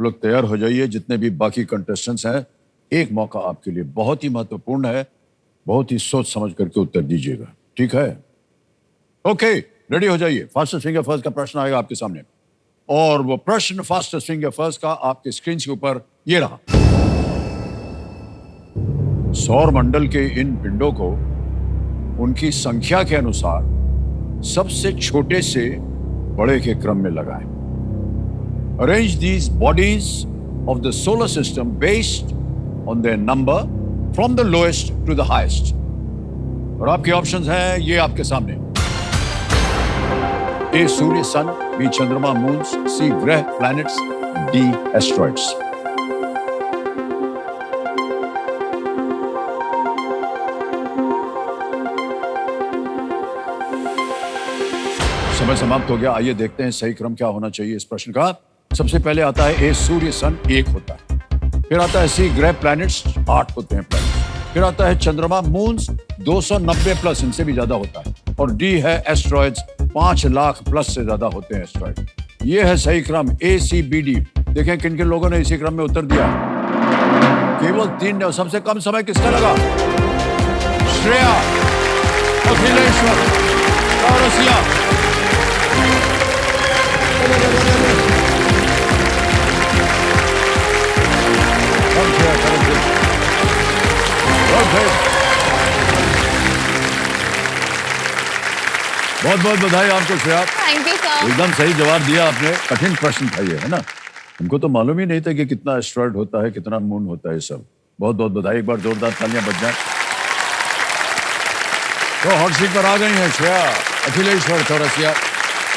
आप लोग तैयार हो जाइए, जितने भी बाकी कंटेस्टेंट्स हैं, एक मौका आपके लिए बहुत ही महत्वपूर्ण है, बहुत ही सोच समझ करके उत्तर दीजिएगा, ठीक है? ओके, रेडी हो जाइए। फास्टेस्ट फिंगर फर्स्ट का प्रश्न आएगा आपके सामने, और वो प्रश्न फास्टेस्ट फिंगर फर्स्ट का आपके स्क्रीन के ऊपर ये रहा। सौर मंडल के इन पिंडों को उनकी संख्या के अनुसार सबसे छोटे से बड़े के क्रम में लगाएं। Arrange these bodies of the solar system based on their number from the lowest to the highest. और आपके ऑप्शंस हैं ये आपके सामने। ए सूर्य सन, बी चंद्रमा मून्स, सी ग्रह प्लैनेट्स, डी एस्ट्रॉइड्स। समय समाप्त हो गया। आइए देखते हैं सही क्रम क्या होना चाहिए इस प्रश्न का। सबसे पहले आता है ए सूर्य सन, 1 होता है। फिर आता है सी ग्रह प्लैनेट्स, 8 होते हैं प्लैनेट्स। फिर आता है चंद्रमा मून्स, 290 प्लस, इनसे भी ज्यादा होता है। और डी है एस्ट्रॉइड्स, 5 लाख प्लस से ज्यादा होते हैं एस्ट्रॉइड। ये है सही क्रम ए सी बी डी। देखें किन किन लोगों ने इसी क्रम में उत्तर दिया। केवल 3 ने। सबसे कम समय किसका लगा? श्रेया, अखिलेश्वर, चौरसिया। बहुत बहुत बधाई आपको श्रेया। Thank you sir. एकदम सही जवाब दिया आपने। कठिन प्रश्न था ये, है ना? हमको तो मालूम ही नहीं था कि कितना एस्ट्रॉइड होता है, कितना मून होता है सब। बहुत बहुत बधाई। एक बार जोरदार तालियां बज जाएं। तो हॉट सीट पर आ गई हैं श्रेया अखिलेश्वर चौरसिया,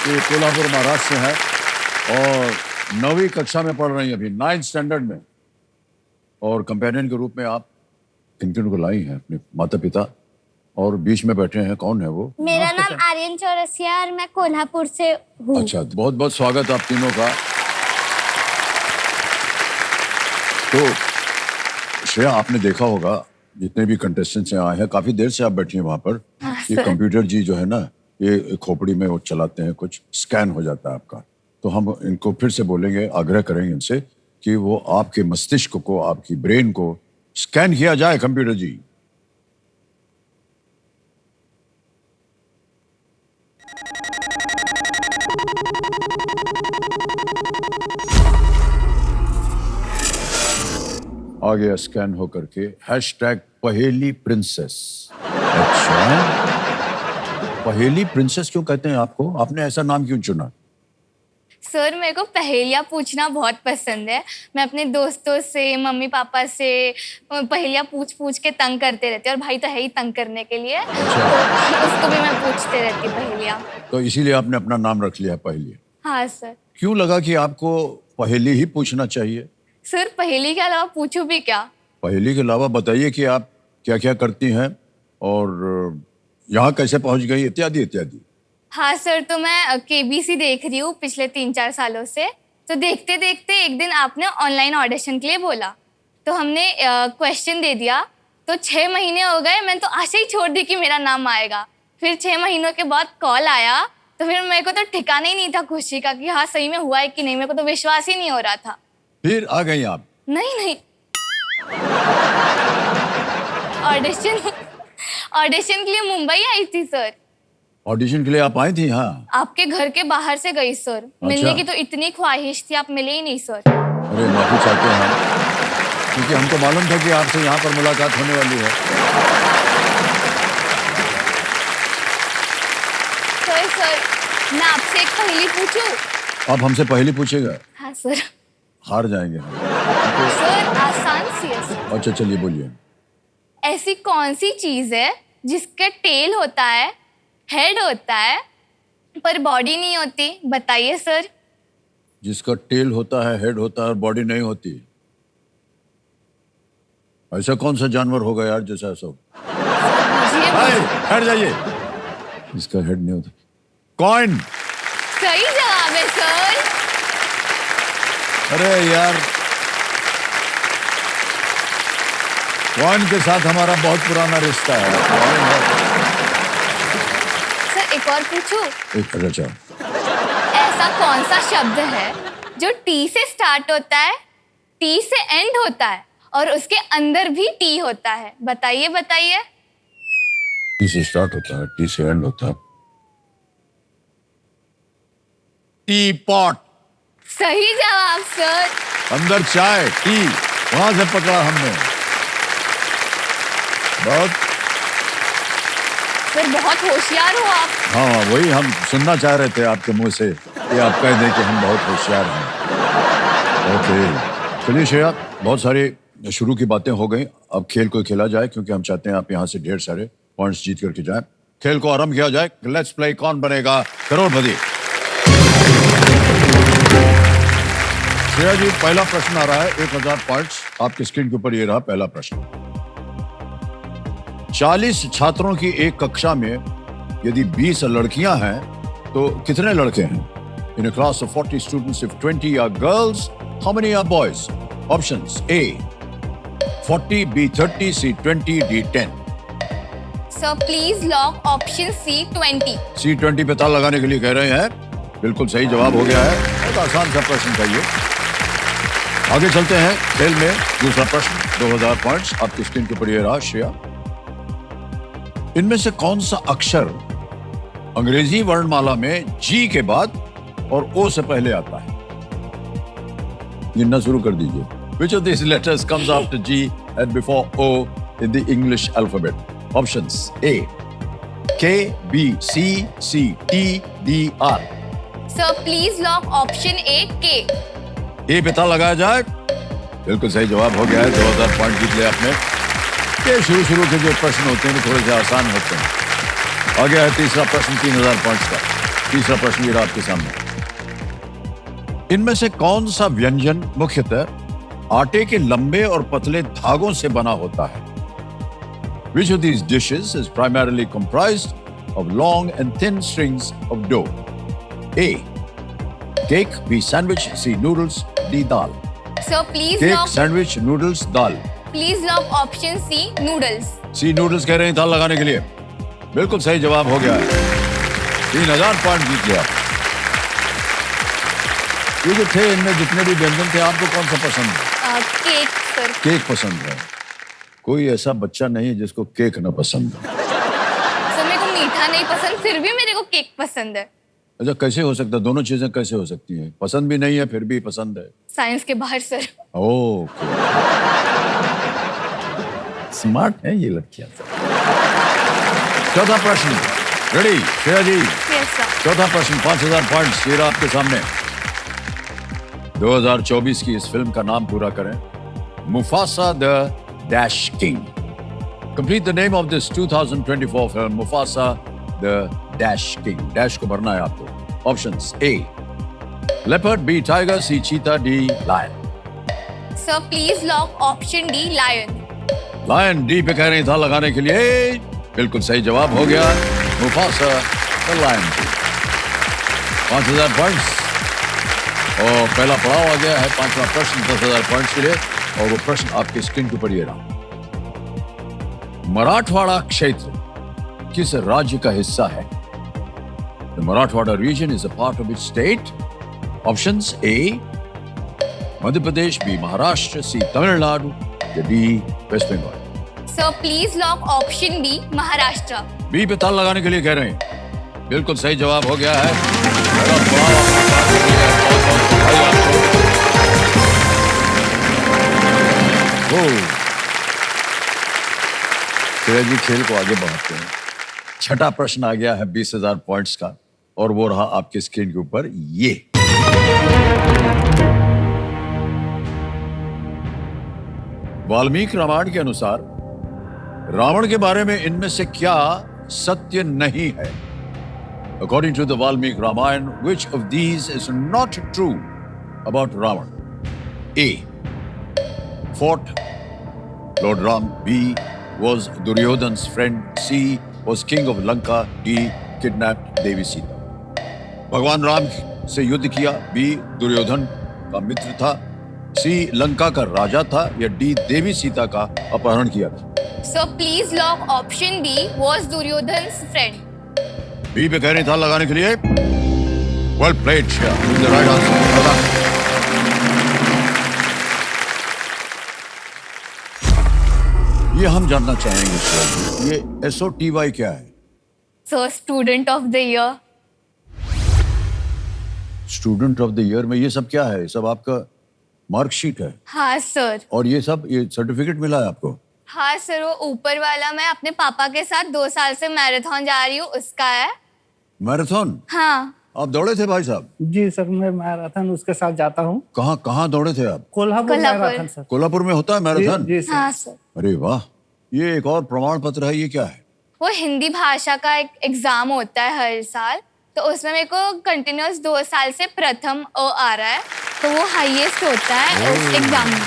ये कोल्हापुर महाराष्ट्र से है और 9वीं कक्षा में पढ़ रही हैं अभी, 9th स्टैंडर्ड में। और कंपेनियन के रूप में आप किन किन को लाई हैं? अपने माता पिता, और बीच में बैठे हैं कौन है वो? मेरा नाम आर्यन चौरसिया और मैं कोल्हापुर से हूँ। अच्छा, बहुत बहुत स्वागत आप तीनों का। तो श्रेया, आपने देखा होगा जितने भी कंटेस्टेंट्स आए हैं, काफी देर से आप बैठी हैं वहां पर। ये कंप्यूटर जी जो है ना, ये खोपड़ी में वो चलाते हैं, कुछ स्कैन हो जाता है आपका। तो हम इनको फिर से बोलेंगे, आग्रह करेंगे इनसे कि वो आपके मस्तिष्क को, आपकी ब्रेन को स्कैन किया जाए। कंप्यूटर जी, आ गया स्कैन हो करके। हैशटैग पहेली प्रिंसेस। अच्छा, पहेली प्रिंसेस क्यों कहते हैं आपको? आपने ऐसा नाम क्यों चुना? सर, मेरे को पहेलियाँ पूछना बहुत पसंद है। मैं अपने दोस्तों से, मम्मी पापा से पहेलियाँ पूछ के तंग करते रहती हूँ, और भाई तो है ही तंग करने के लिए। अच्छा। तो उसको भी मैं पूछते रहती हूँ पहेलियाँ। तो इसीलिए आपने अपना नाम रख लिया पहेली। हाँ सर। क्यों लगा कि आपको पहेली ही पूछना चाहिए? सर, पहेली के अलावा पूछूं भी क्या? पहेली के अलावा बताइए कि आप क्या क्या करती हैं और यहाँ कैसे पहुंच गई, इत्यादि इत्यादि। हाँ सर, तो मैं केबीसी देख रही हूँ पिछले 3-4 सालों से। तो देखते देखते एक दिन आपने ऑनलाइन ऑडिशन के लिए बोला, तो हमने क्वेश्चन दे दिया। तो 6 महीने हो गए, मैंने तो आशा ही छोड़ दी कि मेरा नाम आएगा। फिर 6 महीनों के बाद कॉल आया, तो फिर मेरे को तो ठिकाना ही नहीं था खुशी का कि हाँ सही में हुआ है कि नहीं। मेरे को तो विश्वास ही नहीं हो रहा था। फिर आ गई आप? नहीं, ऑडिशन के लिए मुंबई आई थी सर। ऑडिशन के लिए आप आई थी? हाँ। आपके घर के बाहर से गई सर। अच्छा। मिलने की तो इतनी ख्वाहिश थी, आप मिले ही नहीं सर। अरे माफी चाहते हैं हम, क्योंकि हमको मालूम था कि आपसे यहाँ पर मुलाकात होने वाली है। सर, मैं आपसे एक पहेली पूछूं? आप हमसे पहेली पूछेगा? हाँ सर। हार जाएंगे हम। सर, आसान सी है सर। अच्छा, चलिए बोलिए। ऐसी कौन सी चीज है जिसका टेल होता है, हेड होता है, पर बॉडी नहीं होती? बताइए सर। जिसका टेल होता है, हेड होता है और बॉडी नहीं होती? ऐसा कौन सा जानवर होगा यार जैसा सब? हट जाइए। इसका हेड नहीं होता। कॉइन। सही जवाब है सर। अरे यार, कॉइन के साथ हमारा बहुत पुराना रिश्ता है। सर, एक और पूछूं? अच्छा। ऐसा कौन सा शब्द है जो टी से स्टार्ट होता है, टी से एंड होता है और उसके अंदर भी टी होता है? बताइए बताइए। टी से स्टार्ट होता है, टी से एंड होता है। T pot. सही जवाब सर। अंदर चाय, टी, वहां से पकड़ा हमने। बहुत होशियार हो आप। हाँ, वही हम सुनना चाह रहे थे आपके मुंह से कि आप कह दें कि हम बहुत होशियार हैं। ओके, चलिए श्रेया, बहुत सारी शुरू की बातें हो गई। अब खेल को खेला जाए क्योंकि हम चाहते हैं आप यहाँ से ढेर सारे पॉइंट्स जीत करके जाएं। खेल को आरंभ किया जाए। लेट्स प्ले कौन बनेगा करोड़पति। श्रेया जी, पहला प्रश्न आ रहा है। 1000 पॉइंट्स आपकी स्क्रीन के ऊपर ये रहा पहला प्रश्न। 40 छात्रों की एक कक्षा में यदि 20 लड़कियां हैं तो कितने लड़के हैं? In a class of 40 students, if 20 are girls, how many are boys? Options: A 40, B 30, C 20, D 10. Sir please lock option C 20। C 20 पे ताला लगाने के लिए कह रहे हैं। बिल्कुल सही जवाब हो गया है। बहुत आसान सा प्रश्न था ये। आगे चलते हैं खेल में। दूसरा प्रश्न, 2000 पॉइंट्स आपकी स्क्रीन के ऊपर ये रहा। श्रेया, इनमें से कौन सा अक्षर अंग्रेजी वर्णमाला में जी के बाद और ओ से पहले आता है? गिनना शुरू कर दीजिए। Which of these letters comes after G and before O in the English alphabet? Options: A K, B, C, C, T, D, R. Sir please lock option A के। ए पे ताला लगाया जाए। बिल्कुल सही जवाब हो गया है। 2000 पॉइंट जीत लिया आपने। ये शुरू के जो प्रश्न होते हैं थोड़े से आसान होते हैं। आगे है तीसरा प्रश्न 3000 पॉइंट्स का। तीसरा प्रश्न ये आपके सामने। इनमें से कौन सा व्यंजन मुख्यतः आटे के लंबे और पतले धागों से बना होता है? Which of these dishes is primarily comprised of long and thin strings of dough? A cake, B sandwich, C noodles, D dal. Sir please cake, lock sandwich, noodles, दाल। Please lock option C noodles. C noodles कह रहे हैं ताल लगाने के लिए। बिल्कुल सही जवाब हो गया है। 3000 पॉइंट जीत लिया। ये जो थे इनमें जितने भी व्यंजन थे आपको कौन सा पसंद है? Cake sir. केक पसंद है। कोई ऐसा बच्चा नहीं है जिसको केक ना पसंद है। सर मेरे को मीठा नहीं पसंद, फिर भी मेरे को केक पसंद है। अच्छा, कैसे हो सकता है? दोनों चीजें कैसे हो सकती हैं? पसंद भी नहीं है फिर भी पसंद है। साइंस के बाहर सर। ओके, स्मार्ट है ये लड़कियां। चौथा प्रश्न ready Shreya ji? Yes sir. चौथा प्रश्न 5000 पॉइंट्स ये रहा आपके सामने। 2024 की इस फिल्म का नाम पूरा करें। Mufasa the dash king. Complete the name of this 2024 film Mufasa the dash king. Dash को भरना है आपको। Options: A leopard, B tiger, C cheetah, D lion. Sir please lock option D lion. Lion D पे कह रहे था लगाने के लिए। बिल्कुल सही जवाब हो गया। Mufasa the lion king. 5000 points और पहला पड़ाव आ गया है। पांचवा प्रश्न 10000 पॉइंट्स के लिए और वो प्रश्न आपके स्क्रीन के ऊपर ये रहा। मराठवाड़ा क्षेत्र किस राज्य का हिस्सा है? The Marathwada region is a part of which state? Options: A Madhya Pradesh, B Maharashtra, C Tamil Nadu, या D West Bengal. Sir please lock option B Maharashtra. B पे ताल लगाने के लिए कह रहे हैं। बिल्कुल सही जवाब हो गया है। पहला पड़ाव आपने पार कर लिया है। बहुत-बहुत बधाई आपको। श्रेया जी, खेल को आगे बढ़ाते हैं। छठा प्रश्न आ गया है 20000 पॉइंट्स का और वो रहा आपके स्क्रीन के ऊपर ये। वाल्मीकि रामायण के अनुसार रावण के बारे में इनमें से क्या सत्य नहीं है? According to the Valmiki Ramayana, which of these is not true about Ravan? A fought Lord Ram, B was Duryodhana's friend, C was king of Lanka, D kidnapped Devi Sita. भगवान राम से युद्ध किया, बी दुर्योधन का मित्र था, सी लंका का राजा था, या D देवी सीता का अपहरण किया था। So please lock option B was Duryodhan's friend. B पे कह रहे था लगाने के लिए। Well played, right answer. ये हम जानना चाहेंगे सर, ये SOTY क्या है? So student of the year. Student of the year में ये सब क्या है? ये सब आपका मार्कशीट है हाँ सर। और ये सब ये सर्टिफिकेट मिला है आपको? हाँ सर, वो ऊपर वाला मैं अपने पापा के साथ 2 साल से मैराथन जा रही हूँ, उसका है। मैराथन? हाँ। आप दौड़े थे भाई साहब? जी सर, मैं मैराथन उसके साथ जाता हूँ। कहाँ कहाँ दौड़े थे आप? कोल्हापुर कोल्हापुर। Marathon sir. कोल्हापुर में होता है मैराथन? जी सर। हाँ सर। अरे वाह, ये एक और प्रमाण पत्र है, ये क्या है? वो हिंदी भाषा का एक एग्जाम होता है हर साल, तो उसमें मेरे को कंटिन्यूअस 2 साल से प्रथम आ रहा है, तो वो हाईएस्ट होता है उस एग्जाम में।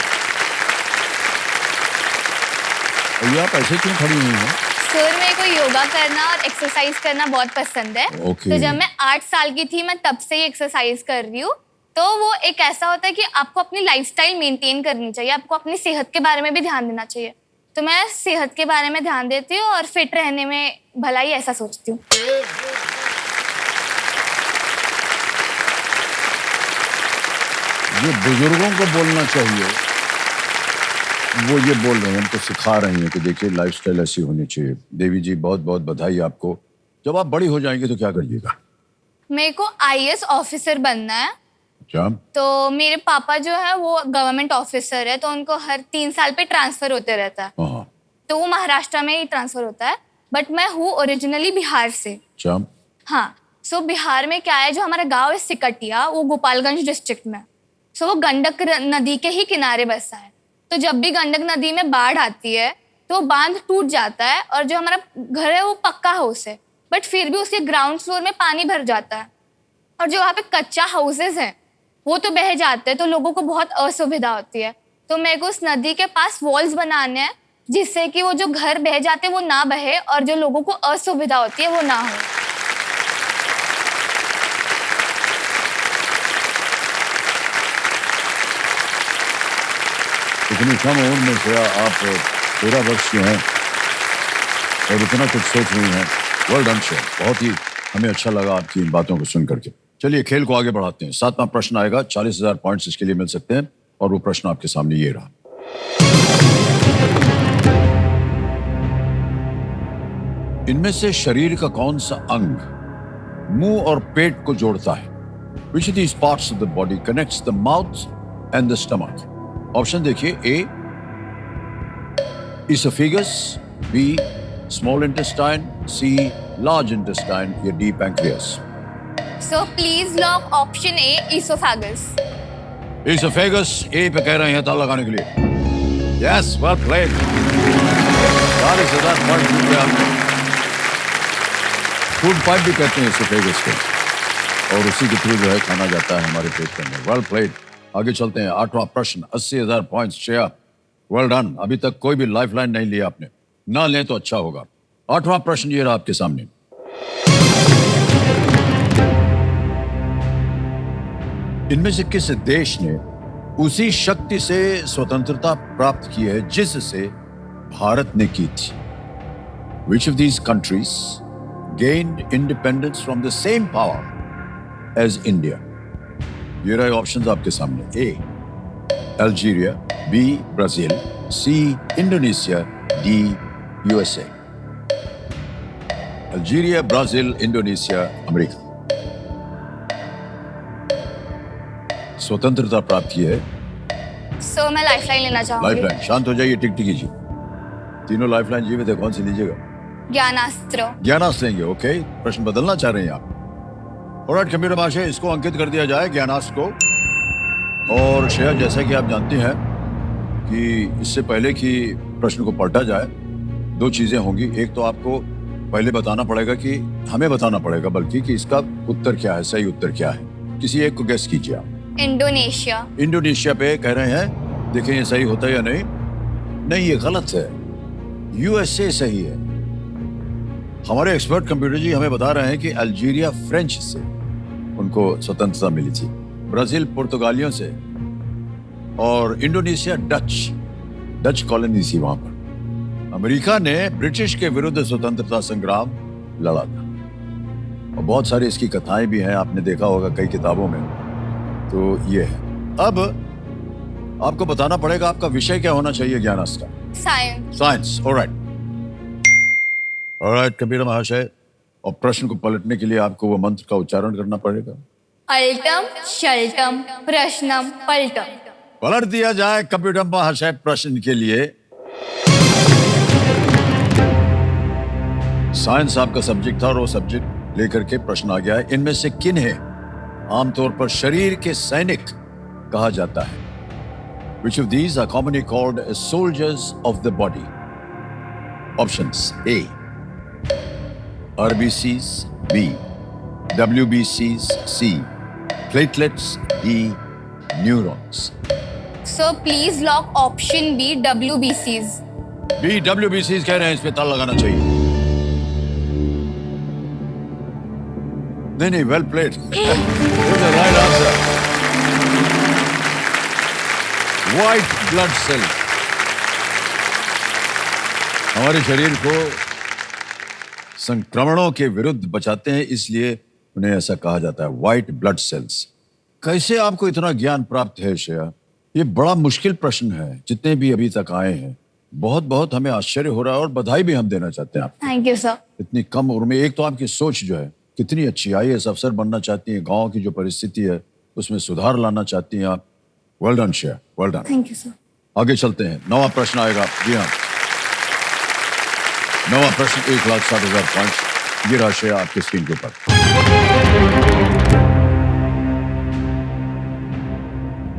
और ये आप ऐसे क्यों खड़ी हुई हैं? सर, मेरे को योगा करना और एक्सरसाइज करना बहुत पसंद है। ओके। तो जब मैं 8 साल की थी, मैं तब से ही एक्सरसाइज कर रही हूँ। तो वो एक ऐसा होता है कि आपको अपनी लाइफस्टाइल मेंटेन करनी चाहिए, आपको अपनी सेहत के बारे में भी ध्यान देना चाहिए। तो मैं सेहत के बारे में ध्यान देती हूँ और फिट रहने में भलाई, ऐसा सोचती हूँ। ये बुजुर्गों को बोलना चाहिए, वो ये बोल रहे हैं, हमको सिखा रही हैं कि देखिए लाइफस्टाइल ऐसी होनी चाहिए। देवी जी, बहुत बहुत बधाई आपको। जब आप बड़ी हो जाएंगी तो क्या करिएगा? मेरे को IAS ऑफिसर बनना है। क्या? तो मेरे पापा जो है वो गवर्नमेंट ऑफिसर है, तो उनको हर 3 साल पे ट्रांसफर होते रहता है। हाँ। तो वो महाराष्ट्र में ही ट्रांसफर होता है, बट मैं हूँ ओरिजिनली बिहार से। क्या? हाँ। सो बिहार में क्या है, जो हमारा गांव है सिकटिया, वो गोपालगंज डिस्ट्रिक्ट में। सो वो गंडक नदी के ही किनारे बसा है। तो जब भी गंडक नदी में बाढ़ आती है तो बांध टूट जाता है, और जो हमारा घर है वो पक्का हाउस है, बट फिर भी उसके ग्राउंड फ्लोर में पानी भर जाता है, और जो वहाँ पे कच्चा हाउसेस हैं वो तो बह जाते हैं, तो लोगों को बहुत असुविधा होती है। तो मेरे को उस नदी के पास वॉल्स बनाने हैं, जिससे कि वो जो घर बह जाते हैं वो ना बहे, और जो लोगों को असुविधा होती है वो ना हो। इतनी कम उम्र में से आप 13 वर्ष के हैं और इतना कुछ सोच रही हैं। वेल डन सर, बहुत ही हमें अच्छा लगा आपकी इन बातों को सुन करके। चलिए खेल को आगे बढ़ाते हैं। 7वां प्रश्न आएगा, 40,000 पॉइंट्स इसके लिए मिल सकते हैं, और वो प्रश्न आपके सामने ये रहा। इनमें से शरीर का कौन सा अंग मुंह और पेट को जोड़ता है? Which of these parts of the body connects the mouth and the stomach? Option देखिए, A esophagus, B small intestine, C large intestine, या D pancreas. So please lock option A, oesophagus. Esophagus A पे कह रहे हैं ताला लगाने के लिए। Yes, well played. 40,000 पॉइंट मिल गया आपको। फूड पाइप भी कहते हैं esophagus को, और उसी के थ्रू जो है खाना जाता है हमारे पेट के अंदर। Well played. आगे चलते हैं। 8वां प्रश्न, 80,000 पॉइंट्स। Shreya, well done. अभी तक कोई भी लाइफलाइन नहीं लिया आपने, ना लें तो अच्छा होगा। 8वां प्रश्न ये रहा आपके सामने। इनमें से किस देश ने उसी शक्ति से स्वतंत्रता प्राप्त की है जिससे भारत ने की थी? Which of these countries gained independence from the same power as India? ये रहे ऑप्शंस आपके सामने। A Algeria, B Brazil, C Indonesia, D USA। Algeria, Brazil, Indonesia, America. स्वतंत्रता प्राप्त की है। सो मैं लाइफलाइन लेना चाहूंगी। लाइफलाइन, शांत हो जाइए, टिकटिकी जी। तीनों लाइफलाइन जीवित है, कौन सी लीजिएगा? ज्ञानास्त्र। ज्ञानास्त्र लेंगे, ओके। प्रश्न बदलना चाह रहे हैं आप? ऑलराइट कंप्यूटर भाषा, इसको अंकित कर दिया जाए ज्ञानास्त्र को। और श्रेया, जैसा कि आप जानते हैं कि इससे पहले कि प्रश्न को पलटा जाए, 2 चीजें होंगी। एक तो आपको पहले बताना पड़ेगा, कि हमें बताना पड़ेगा बल्कि, कि इसका उत्तर क्या है, सही उत्तर क्या है। किसी एक को गेस कीजिए आप। इंडोनेशिया। इंडोनेशिया पे कह रहे हैं, देखें ये सही होता है या नहीं। नहीं, ये गलत है। USA सही है। हमारे एक्सपर्ट कंप्यूटर जी हमें बता रहे हैं कि अल्जीरिया फ्रेंच से उनको स्वतंत्रता मिली थी, ब्राजील पुर्तगालियों से, और इंडोनेशिया डच कॉलोनी थी वहां पर। अमेरिका ने ब्रिटिश के विरुद्ध स्वतंत्रता संग्राम लड़ा था, और बहुत सारी इसकी कथाएं भी हैं, आपने देखा होगा कई किताबों में। तो ये है। अब आपको बताना पड़ेगा आपका विषय क्या होना चाहिए ज्ञानास्त्र का। साइंस। साइंस, ऑलराइट कबीर महाशय, और प्रश्न को पलटने के लिए आपको वो मंत्र का उच्चारण करना पड़ेगा। अल्टम शल्टम प्रश्नम पलटम। पलट दिया जाए कंप्यूटर महाशय प्रश्न के लिए। साइंस आपका सब्जेक्ट था और वो सब्जेक्ट लेकर के प्रश्न आ गया है। इनमें से किन्हें आमतौर पर शरीर के सैनिक कहा जाता है? Which of these are commonly called as soldiers of the body? Options: A, RBCs, B, WBCs, C, platelets, D, neurons. So please lock option B, WBCs. B, WBCs कह रहे हैं, इस पे ताला लगाना चाहिए। नहीं, well played. The right answer. White blood cells. हमारे शरीर को संक्रमणों के विरुद्ध बचाते हैं, इसलिए उन्हें ऐसा कहा जाता है, व्हाइट ब्लड सेल्स। कैसे आपको इतना ज्ञान प्राप्त है श्रेया? ये बड़ा मुश्किल प्रश्न है, जितने भी अभी तक आए हैं। बहुत बहुत हमें आश्चर्य हो रहा है और बधाई भी हम देना चाहते हैं आपको। Thank you sir. इतनी कम उम्र में एक तो आपकी सोच जो है कितनी अच्छी, IAS अफसर बनना चाहती हैं, गांव की जो परिस्थिति है उसमें सुधार लाना चाहती हैं आप। Well done Shreya, well done. Thank you sir. आगे चलते हैं, नवा प्रश्न आएगा। जी हाँ, नवा प्रश्न 1,60,000 पॉइंट। ये राशि आपके स्क्रीन के ऊपर।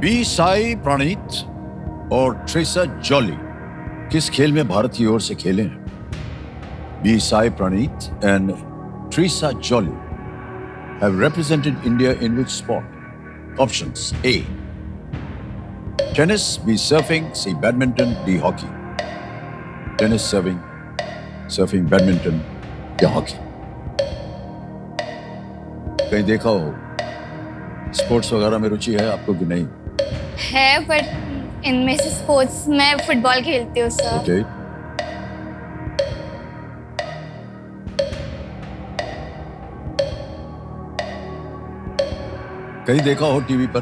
बी साई प्रणीत और ट्रेसा जॉली किस खेल में भारत की ओर से खेले हैं? B Sai Praneeth and Treesa Jolly have represented India in which sport? Options: A, tennis, B, surfing, C, badminton, D, hockey. Tennis, surfing, badminton या हॉकी। कहीं देखा हो, स्पोर्ट्स वगैरह में रुचि है आपको कि नहीं? है, बट इनमें से स्पोर्ट्स में फुटबॉल खेलती हूँ सर। ओके, कहीं देखा हो टीवी पर?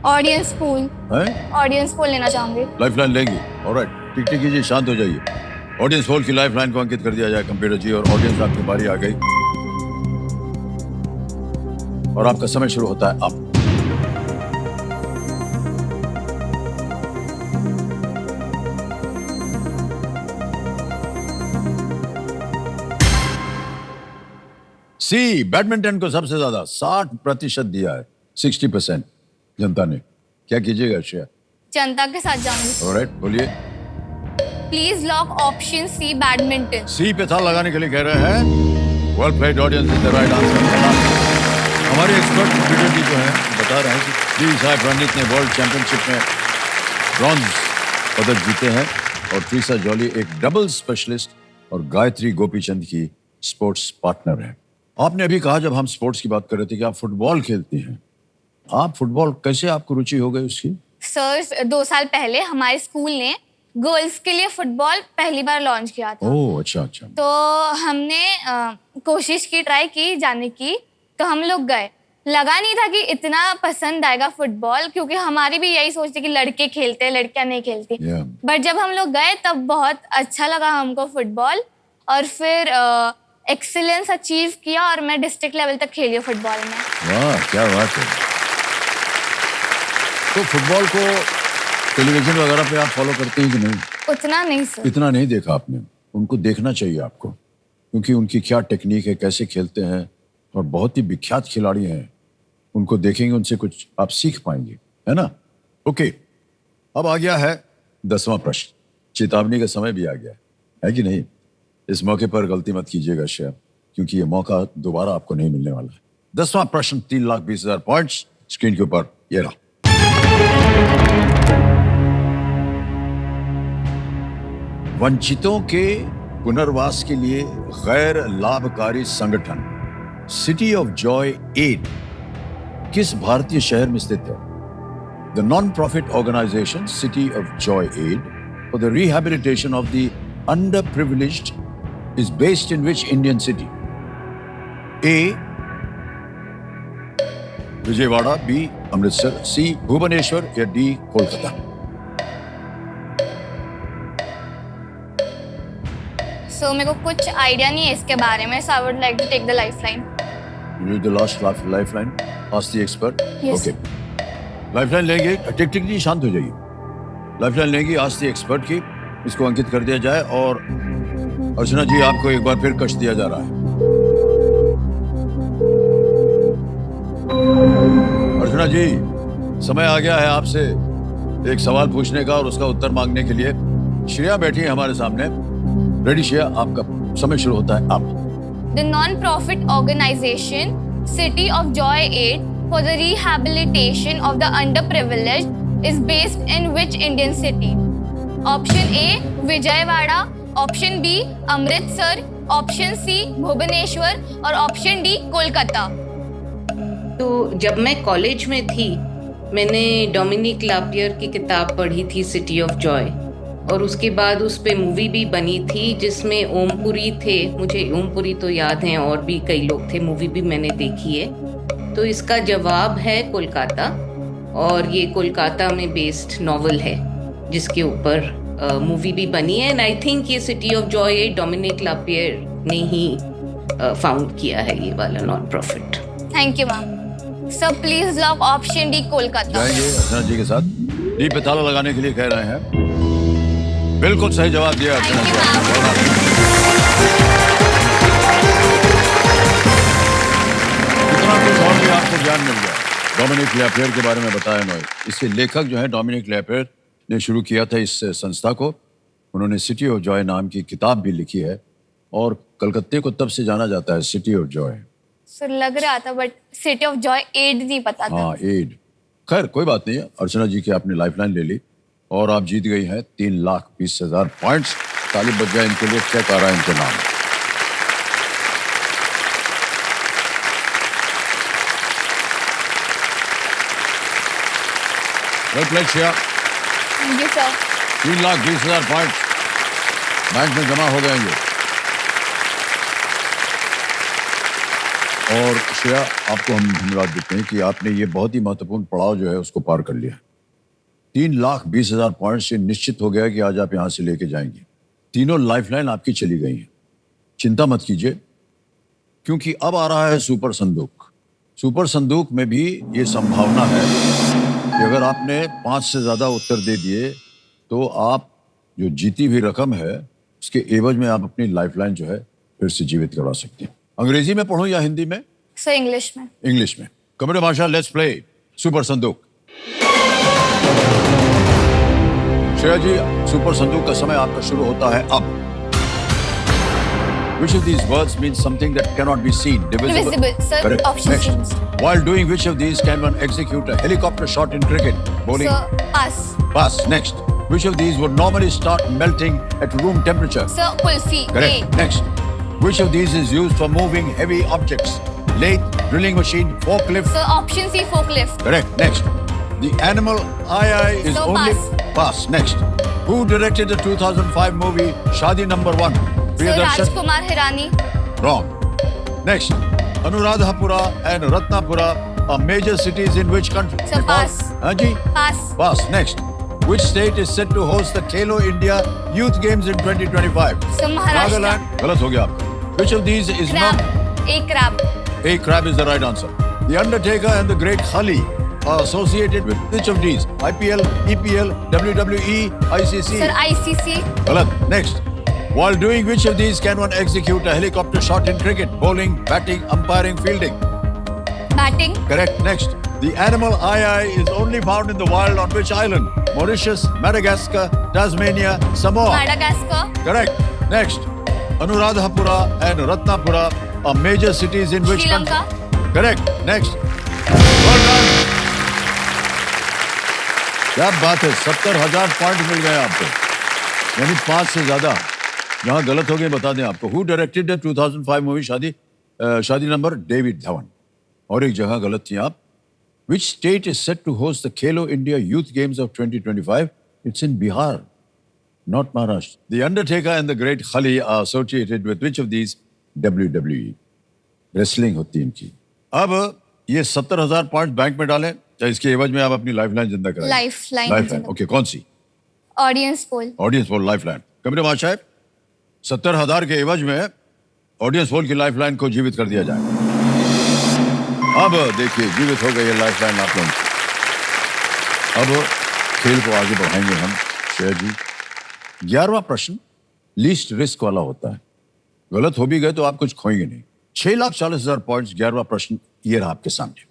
Audience pool. हैं? ऑडियंस पूल लेना चाहूंगी। लाइफलाइन लेंगे? ऑलराइट, टिक टिक कीजिए, शांत हो जाइए। ऑडियंस होल की लाइफलाइन को अंकित कर दिया जाए कंप्यूटर जी, और ऑडियंस आपकी बारी आ गई और आपका समय शुरू होता है अब। सी, बैडमिंटन को सबसे ज्यादा 60% दिया है, 60% जनता ने। क्या कीजिएगा श्रेया? जनता के साथ जाऊंगी। ऑलराइट, बोलिए। Please lock option C, badminton. C पे ताला लगाने के लिए कह रहे हैं। Well played, audience is the right answer. हमारे एक्सपर्ट कंप्यूटर जी जो हैं बता रहे हैं कि बी साई प्रणीत ने वर्ल्ड चैंपियनशिप में ब्रॉन्ज पदक जीते हैं और ट्रेसा जॉली एक डबल स्पेशलिस्ट और गायत्री गोपीचंद की स्पोर्ट्स पार्टनर है। आपने अभी कहा, जब हम स्पोर्ट्स की बात कर रहे थे, कि आप फुटबॉल खेलती हैं। आप फुटबॉल, कैसे आपको रुचि हो गई उसकी? सर 2 साल पहले हमारे स्कूल ने गर्ल्स के लिए फुटबॉल पहली बार लॉन्च किया था। ओह, अच्छा अच्छा। तो हमने कोशिश की, ट्राई की जाने की, तो हम लोग गए। लगा नहीं था कि इतना पसंद आएगा फुटबॉल, क्योंकि हमारी भी यही सोच थी कि लड़के खेलते हैं, लड़कियां नहीं खेलती। Yeah. बट जब हम लोग गए तब बहुत अच्छा लगा हमको फुटबॉल, और फिर एक्सीलेंस अचीव किया और मैं डिस्ट्रिक्ट लेवल तक खेली हूँ फुटबॉल में। वाह, क्या बात है। तो फुटबॉल को टेलीविजन वगैरह पे आप फॉलो करते हैं कि नहीं? उतना नहीं सर। इतना नहीं देखा आपने? उनको देखना चाहिए आपको, क्योंकि उनकी क्या टेक्निक है, कैसे खेलते हैं, और बहुत ही विख्यात खिलाड़ी हैं। उनको देखेंगे, उनसे कुछ आप सीख पाएंगे, है ना? ओके, अब आ गया है 10वां प्रश्न। चेतावनी का समय भी आ गया है कि नहीं? इस मौके पर गलती मत कीजिएगा श्रेया, क्योंकि ये मौका दोबारा आपको नहीं मिलने वाला है। 10वां प्रश्न 3,20,000 पॉइंट्स स्क्रीन के ऊपर, ये रहा। वंचितों के पुनर्वास के लिए गैर लाभकारी संगठन सिटी ऑफ जॉय एड किस भारतीय शहर में स्थित है? The non profit organization city of joy aid for the rehabilitation of the under privileged is based in which Indian city? A, Vijayawada, B, Amritsar, C, Bhubaneswar या D, कोलकाता? तो मेरे को कुछ आइडिया नहीं है इसके बारे में, so I would like to take the lifeline. Use the last lifeline, ask the expert. Yes. Okay, lifeline लेंगे, टिक टिक जी शांत हो जाइए। लाइफलाइन लेंगी, आस्क द एक्सपर्ट की, इसको अंकित कर दिया जाए और अर्चना जी आपको एक बार फिर कष्ट दिया जा रहा है। अर्चना जी, समय आ गया है आपसे एक सवाल पूछने का और उसका उत्तर मांगने के लिए। श्रेया बैठी है हमारे सामने। रेडी श्रेया, आपका समय शुरू होता है अब। The non-profit organization City of Joy Aid for the rehabilitation of the underprivileged is based in which Indian city? Option A Vijayawada, option B Amritsar, option C Bhubaneswar और ऑप्शन डी कोलकाता। तो जब मैं कॉलेज में थी मैंने डोमिनिक लापियर की किताब पढ़ी थी सिटी ऑफ जॉय, और उसके बाद उस पे मूवी भी बनी थी जिसमें ओमपुरी थे। मुझे ओमपुरी तो याद हैं, और भी कई लोग थे, मूवी भी मैंने देखी है। तो इसका जवाब है कोलकाता, और ये कोलकाता में बेस्ड नॉवल है जिसके ऊपर मूवी भी बनी है। एंड आई थिंक ये सिटी ऑफ जॉय डोमिनिक लापियर ने ही फाउंड किया है, ये वाला non profit. Thank you ma'am. Sir please lock option D Kolkata. जाएंगे अर्चना जी के साथ। डी पे ताला लगाने के लिए कह रहे हैं। बिल्कुल सही जवाब दिया अर्चना जी। इतना कुछ और भी आपको ज्ञान मिल गया। डोमिनिक लैपियर के बारे में बताया उन्होंने। इसके लेखक जो है डोमिनिक लैपियर ने शुरू किया था इस संस्था को। उन्होंने सिटी ऑफ जॉय नाम की किताब भी लिखी है और कलकत्ते को तब से जाना जाता है सिटी ऑफ जॉय। सर लग रहा था but city of joy aid नहीं पता था। हाँ एड, खैर कोई बात नहीं है। अर्चना जी की आपने लाइफलाइन ले ली और आप जीत गई हैं 3,20,000 पॉइंट्स। ताली बज जाए इनके लिए। चेक आ रहा है इनके नाम। Well played Shreya. Thank you sir. 3,20,000 points bank में जमा हो गएंगे। और श्रेया, आपको हम धन्यवाद देते हैं कि आपने ये बहुत ही महत्वपूर्ण पड़ाव जो है उसको पार कर लिया। 3,20,000 पॉइंट से निश्चित हो गया कि आज आप यहां से लेके जाएंगे। तीनों लाइफलाइन आपकी चली गई हैं। चिंता मत कीजिए, क्योंकि अब आ रहा है सुपर संदूक। सुपर संदूक में भी ये संभावना है कि अगर आपने 5 से ज्यादा उत्तर दे दिए तो आप जो जीती हुई रकम है उसके एवज में आप अपनी लाइफलाइन जो है फिर से जीवित करवा सकते हैं। अंग्रेजी में पढ़ूं या हिंदी में? सर इंग्लिश में। इंग्लिश में। कंप्यूटर भाषा, लेट्स प्ले सुपर संदूक। श्रेया जी, सुपर संदूक का समय आपका शुरू होता है अब। Which of these words means something that cannot be seen? Divisible. Sir, Correct. option Next. C. While doing which of these can one execute a helicopter shot in cricket? Bowling. Sir pass. Pass. Next. Which of these would normally start melting at room temperature? Sir kulfi. Correct. Next. Which of these is used for moving heavy objects? Lathe, drilling machine, forklift. Sir option C forklift. Correct. Next. The animal II is So only pass. Pass. Next. Who directed the 2005 movie Shadi Number 1? Sir Rajkumar Hirani. Wrong. Next. Anuradhapura and Ratnapura are major cities in which country? Sir, pass. हाँ जी? पास। Pass. Next. Which state is set to host the Khelo India Youth Games in 2025? Sir Maharashtra. Nagaland. गलत हो गया आपका. Which of these is not? Crab. एक crab. A crab is the right answer. The Undertaker and the Great Khali are associated with which of these? IPL, EPL, WWE, ICC. Sir ICC. Galat. Next. While doing which of these can one execute a helicopter shot in cricket? Bowling, batting, umpiring, fielding. Batting. Correct. Next. The animal II is only found in the wild on which island? Mauritius, Madagascar, Tasmania, Samoa. Madagascar. Correct. Next. Anuradhapura and Ratnapura are major cities in which Sri Lanka. country? Correct. Next. Well done. क्या बात है, 70,000 point मिल गए आपको, यानी 5 से ज्यादा। जहां गलत हो गए बता दें आपको। Who directed the 2005 मूवी शादी नंबर? डेविड धवन। और एक जगह गलत थी आप। Which state is set to host the Khelo India Youth Games of 2025? It's in Bihar, not Maharashtra. The Undertaker and the Great Khali are associated with which of these? WWE. Wrestling होती है इनकी। अब ये 70,000 point bank में डालें, चाहे इसके एवज में आप अपनी लाइफलाइन जिंदा कराएं। लाइफलाइन लाइफलाइन, ओके, कौन सी? Audience poll. Audience poll, lifeline. Computer भाषा है 70,000 के एवज में ऑडियंस पोल की लाइफलाइन को जीवित कर दिया जाए। अब देखिए जीवित हो गई है लाइफलाइन आप लोगों की। अब खेल को आगे बढ़ाएंगे हम श्रेया जी। 11वां प्रश्न लीस्ट रिस्क वाला होता है। गलत हो भी गए तो आप कुछ खोएंगे नहीं। 6,40,000 पॉइंट्स। 11वां प्रश्न ये रहा आपके सामने।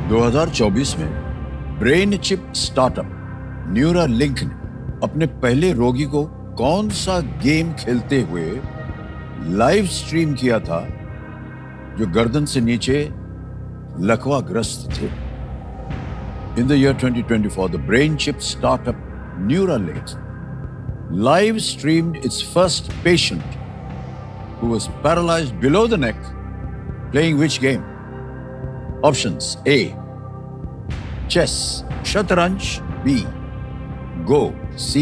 2024 में ब्रेन चिप स्टार्टअप न्यूरालिंक ने अपने पहले रोगी को कौन सा गेम खेलते हुए लाइव स्ट्रीम किया था जो गर्दन से नीचे लकवाग्रस्त थे? In the year 2024, the brain chip startup Neuralink live streamed its first patient who was paralyzed below the neck playing which game? Options: A. Chess, Shatranj. B. Go. C.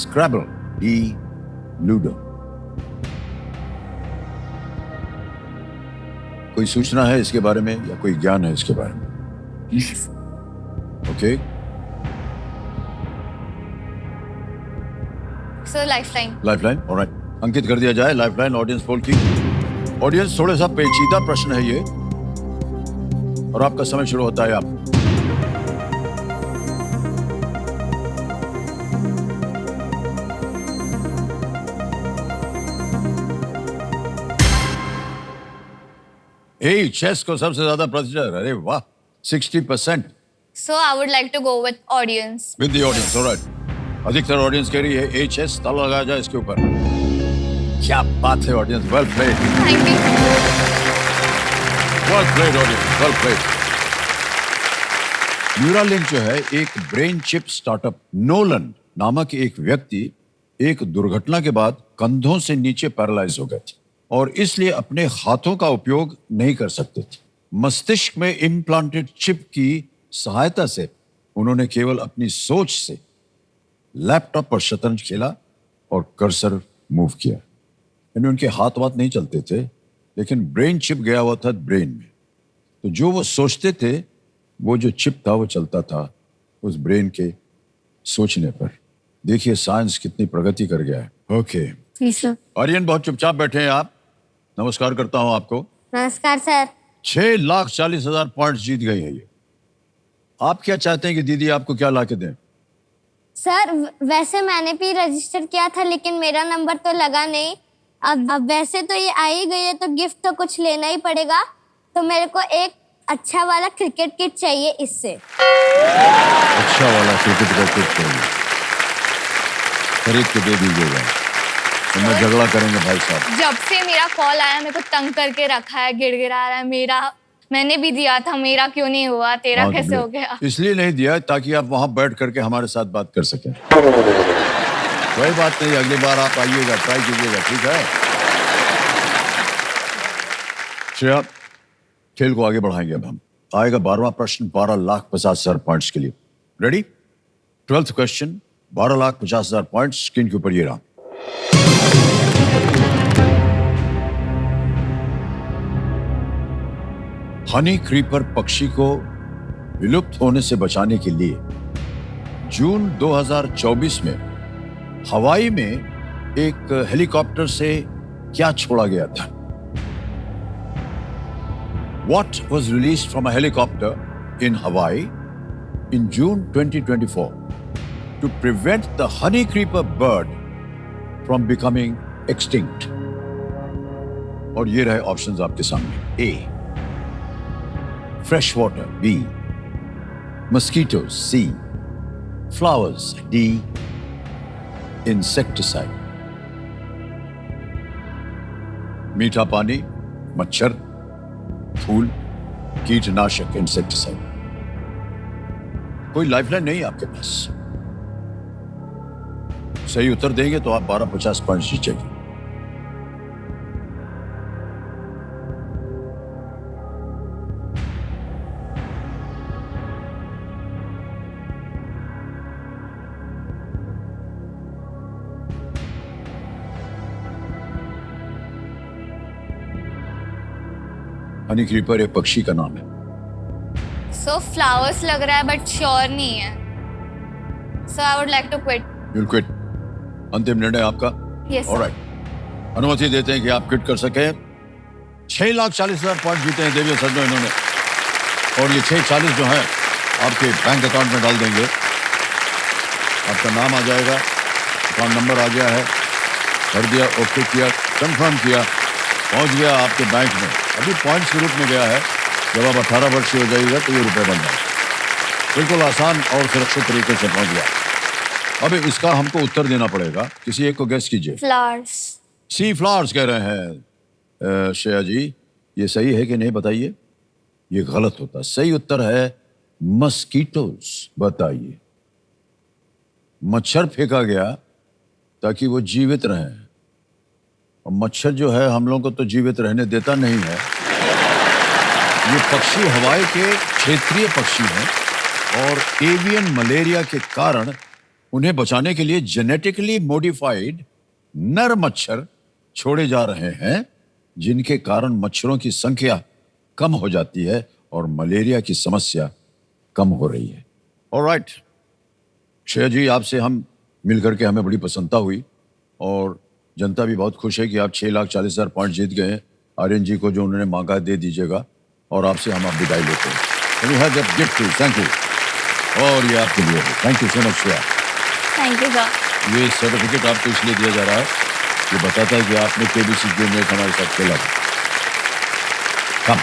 Scrabble. D. Ludo. कोई सूचना है इसके बारे में या कोई ज्ञान है इसके बारे में? ओके। सो लाइफलाइन। लाइफलाइन, ऑलराइट, अंकित कर दिया जाए लाइफलाइन ऑडियंस पोल की। ऑडियंस थोड़ा सा पेचीदा प्रश्न है ये और आपका समय शुरू होता है आप। चेस को सबसे ज्यादा प्रतिशत, अरे वाह, 60%। So I would like to go with audience. With the audience, alright. अधिकतर ऑडियंस कह रही है ए चेस, ताला लगाया जाए इसके ऊपर। क्या बात है audience, well played. Thank you. Well played audience, well played. Neuralink जो है एक ब्रेन चिप स्टार्टअप। नोलन नामक एक व्यक्ति एक दुर्घटना के बाद कंधों से नीचे पैरालाइज हो गए थे और इसलिए अपने हाथों का उपयोग नहीं कर सकते थे। मस्तिष्क में इम्प्लांटेड चिप की सहायता से उन्होंने केवल अपनी सोच से लैपटॉप पर शतरंज खेला और कर्सर मूव किया। यानी उनके हाथ वाथ नहीं चलते थे, लेकिन ब्रेन चिप गया हुआ था ब्रेन में। तो जो वो सोचते थे, वो जो चिप था वो चलता था उस ब्रेन के सोचने पर। देखिए साइंस कितनी प्रगति कर गया है। ओके जी सर। आर्यन, बहुत चुपचाप बैठे हैं आप। नमस्कार करता हूं आपको। नमस्कार सर। 6,40,000 पॉइंट्स जीत गई है ये। आप क्या चाहते हैं कि दीदी आपको क्या ला के दें? सर वैसे मैंने भी रजिस्टर किया था लेकिन मेरा नंबर तो लगा नहीं। अब वैसे तो ये आ ही गई है तो गिफ्ट तो कुछ लेना ही पड़ेगा। तो मेरे को एक अच्छा वाला क्रिकेट किट चाहिए इससे। अच्छा वाला क्रिकेट का किट चाहिए, खरीद के दे दीजिएगा। तो मैं झगड़ा करेंगे भाई साहब। जब से मेरा कॉल आया मेरे को तंग करके रखा है, गिड़गिड़ा रहा है। मेरा मैंने भी दिया था, मेरा क्यों नहीं हुआ, तेरा हाँ, कैसे हो गया? इसलिए नहीं दिया ताकि आप वहां बैठ करके हमारे साथ बात कर सकें। कोई बात नहीं, अगली बार आप आइएगा, ट्राई कीजिएगा, ठीक है? श्रेया, खेल को आगे बढ़ाएंगे अब हम। आएगा 12वां प्रश्न 12,50,000 पॉइंट्स के लिए। Ready? 12th question 12,50,000 points. Screen के ऊपर ये रहा। हनी क्रीपर पक्षी को विलुप्त होने से बचाने के लिए जून 2024 में हवाई में एक हेलीकॉप्टर से क्या छोड़ा गया था? What was released from a helicopter in Hawaii in June 2024 to prevent the honey creeper bird from becoming extinct? और ये रहे ऑप्शंस आपके सामने। A. Fresh water. B. Mosquitoes. C. Flowers. D. Insecticide. मीठा पानी, मच्छर, फूल, कीटनाशक, इंसेक्टिसाइड। कोई लाइफलाइन नहीं है आपके पास। सही उत्तर देंगे तो आप 12,50 पॉइंट जीतेंगे। हनी क्रीपर एक पक्षी का नाम है। सो फ्लावर्स लग रहा है बट श्योर नहीं है। So I would like to quit. You'll quit. अंतिम निर्णय आपका? Yes, sir. Alright. अनुमति देते हैं कि आप क्विट कर सके। 6,40,000 पॉइंट जीते हैं देवी और सज्जनों इन्होंने, और ये 640 जो है आपके बैंक अकाउंट में डाल देंगे। आपका नाम आ जाएगा, अकाउंट नंबर आ गया है, भर दिया, ओके किया, कंफर्म किया, पहुंच गया आपके बैंक में। अभी पॉइंट्स के रूप में गया है, जब आप 18 वर्ष के हो जाइएगा तो ये रुपए बन जाएगा। बिल्कुल आसान और सुरक्षित तरीके से पहुंच गया। अब इसका हमको उत्तर देना पड़ेगा, किसी एक को गेस कीजिए। Flowers. सी फ्लावर्स कह रहे हैं श्रेया जी, ये सही है कि नहीं बताइए? ये गलत होता, सही उत्तर है मस्कीटोस। बताइए। मच्छर फेंका गया ताकि वो जीवित रहें, और मच्छर जो है हम लोगों को तो जीवित रहने देता नहीं है। ये पक्षी हवाई के क्षेत्रीय पक्षी हैं, और एवियन मलेरिया के कारण उन्हें बचाने के लिए जेनेटिकली मॉडिफाइड नर मच्छर छोड़े जा रहे हैं, जिनके कारण मच्छरों की संख्या कम हो जाती है और मलेरिया की समस्या कम हो रही है। ऑलराइट श्रेया जी, आपसे हम मिलकर के हमें बड़ी प्रसन्नता हुई, और जनता भी बहुत खुश है कि आप 6,40,000 पॉइंट जीत गए हैं। आर्यन जी को जो उन्होंने मांगा दे दीजिएगा, और आपसे हम आप विदाई लेते हैं। Gift, thank you. और ये आपके लिए है। Thank you so much Shreya. Thank you, sir. ये सर्टिफिकेट आपको इसलिए दिया जा रहा है, ये बताता है कि आपने केबीसी गेम में हमारे साथ खेला। कम